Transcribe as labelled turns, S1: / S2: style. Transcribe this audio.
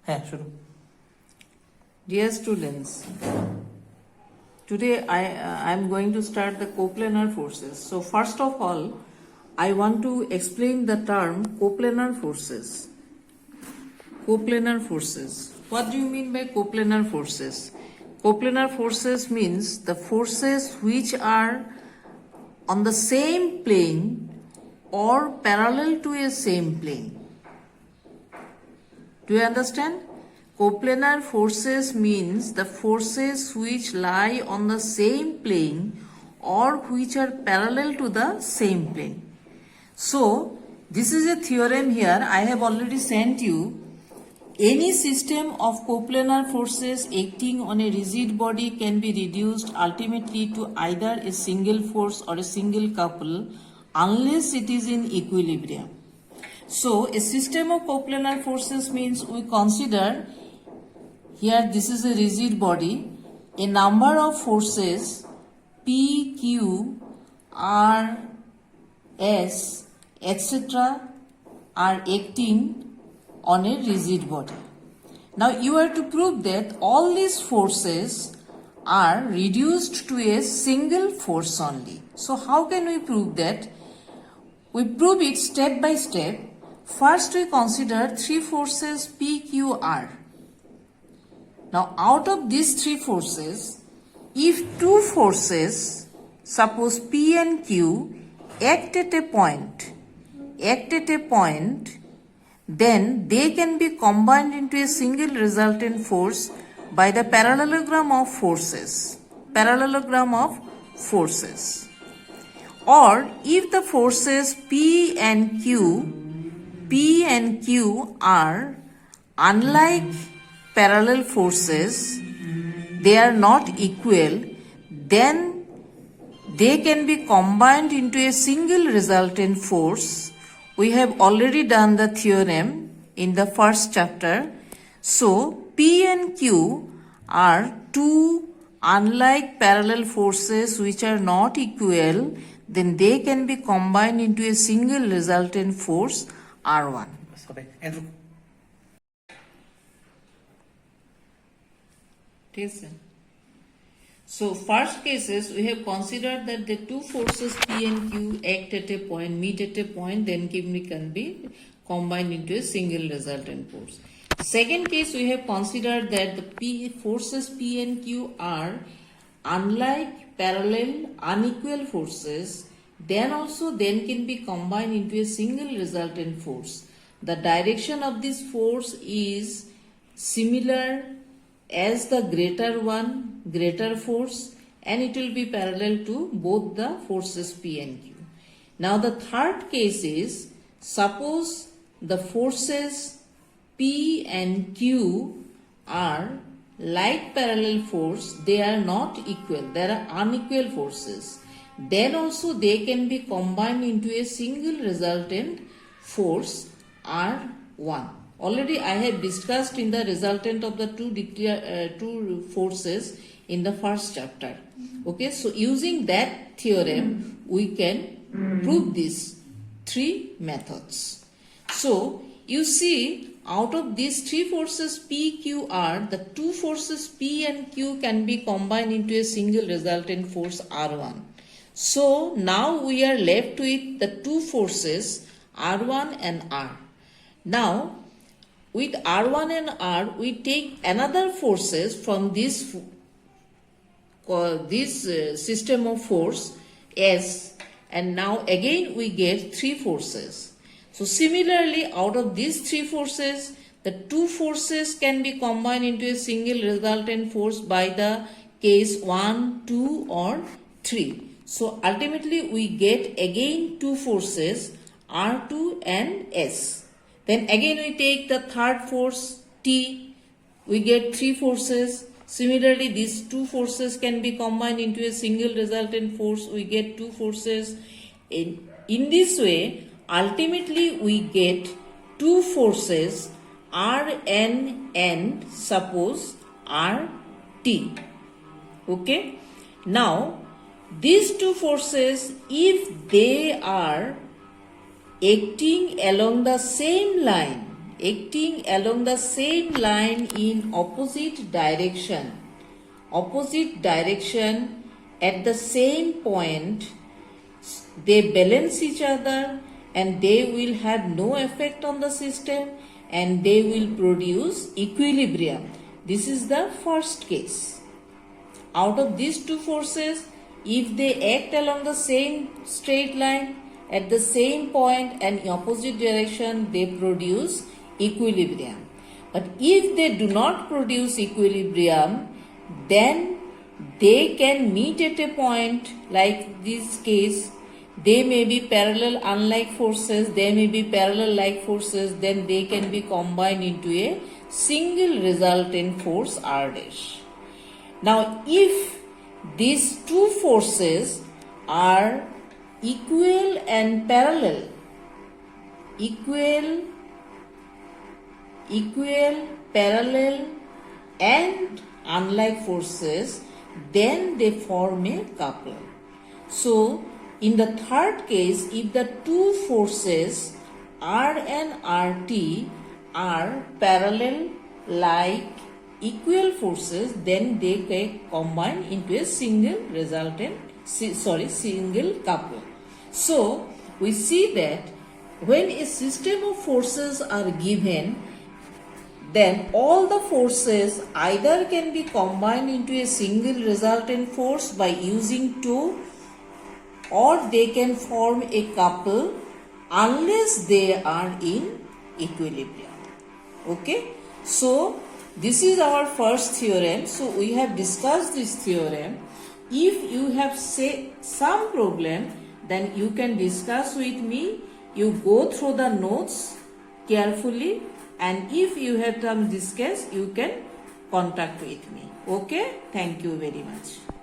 S1: হ্যাঁ শুরু।
S2: Dear students, today I am going to start the coplanar forces. So first of all, I want to explain the term coplanar forces. Coplanar forces. What do you mean by coplanar forces? Coplanar forces means the forces which are on the same plane or parallel to a same plane. Do you understand? Coplanar forces means the forces which lie on the same plane or which are parallel to the same plane. So, this is a theorem here. I have already sent you. Any system of coplanar forces acting on a rigid body can be reduced ultimately to either a single force or a single couple unless it is in equilibrium. So, a system of coplanar forces means we consider here this is a rigid body, a number of forces P, Q, R, S, etc. are acting on a rigid body. Now you are to prove that all these forces are reduced to a single force only. So how can we prove that? We prove it step by step. First we consider three forces P, Q, R. Now out of these three forces, if two forces, suppose P and Q, act at a point, then they can be combined into a single resultant force by the parallelogram of forces. Or if the forces P and Q are unlike parallel forces, they are not equal, then they can be combined into a single resultant force. We have already done the theorem in the first chapter. So, P and Q are two unlike parallel forces which are not equal, then they can be combined into a single resultant force R1. So, first cases we have considered that the two forces P and Q act at a point, meet at a point, then can be combined into a single resultant force. Second case we have considered that the forces P and Q are unlike parallel unequal forces, then can be combined into a single resultant force. The direction of this force is similar as the greater force, and it will be parallel to both the forces P and Q. Now the third case is, suppose the forces P and Q are like parallel force, they are not equal, they are unequal forces. Then also they can be combined into a single resultant force R1. Already I have discussed in the resultant of the two forces in the first chapter. Okay, so using that theorem we can prove these three methods. So you see, out of these three forces P, Q, R, the two forces P and Q can be combined into a single resultant force R1. So now we are left with the two forces R1 and R. Now with R1 and R, we take another forces from this system of force S, and now again we get three forces. So similarly, out of these three forces, the two forces can be combined into a single resultant force by the case 1, 2 or 3. So ultimately we get again two forces R2 and S. Then again we take the third force T, we get three forces. Similarly, these two forces can be combined into a single resultant force, we get two forces. In this way, ultimately we get two forces Rn and suppose Rt. Okay. Now, these two forces, if they are acting along the same line, acting along the same line in opposite direction at the same point, they balance each other and they will have no effect on the system and they will produce equilibrium. This is the first case. Out of these two forces, if they act along the same straight line at the same point and in opposite direction, they produce equilibrium. But if they do not produce equilibrium, then they can meet at a point like this case. They may be parallel unlike forces, they may be parallel like forces, then they can be combined into a single resultant force R dash. Now, if these two forces are equal and parallel, parallel and unlike forces, then they form a couple. So, in the third case, if the two forces R and RT are parallel like equal forces, then they can combine into a single couple. So, we see that when a system of forces are given, then all the forces either can be combined into a single resultant force by using two, or they can form a couple unless they are in equilibrium. Okay, so this is our first theorem. So we have discussed this theorem. If you have some problem, then you can discuss with me. You go through the notes carefully, and if you have some discuss, you can contact with me. Okay, thank you very much.